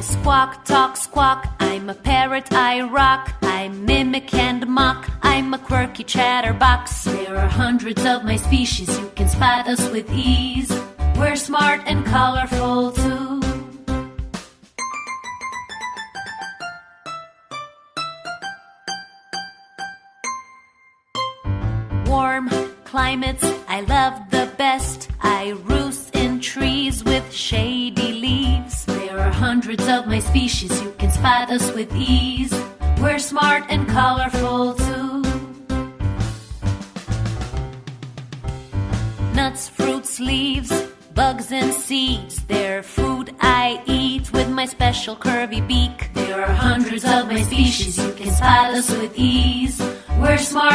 squawk, talk, squawk. I'm a parrot, I rock. I mimic and mock. I'm a quirky chatterbox. There are hundreds of my species. You can spot us with ease. We're smart and colorful too. Warm climates I love the best. I roost in trees with shady leaves. There are hundreds of my species. You can spot us with ease. We're smart and colorful too. Nuts, fruits, leaves, bugs and seeds. They're food I eat with my special curvy beak. There are hundreds of my species. You can spot us with ease. We're smart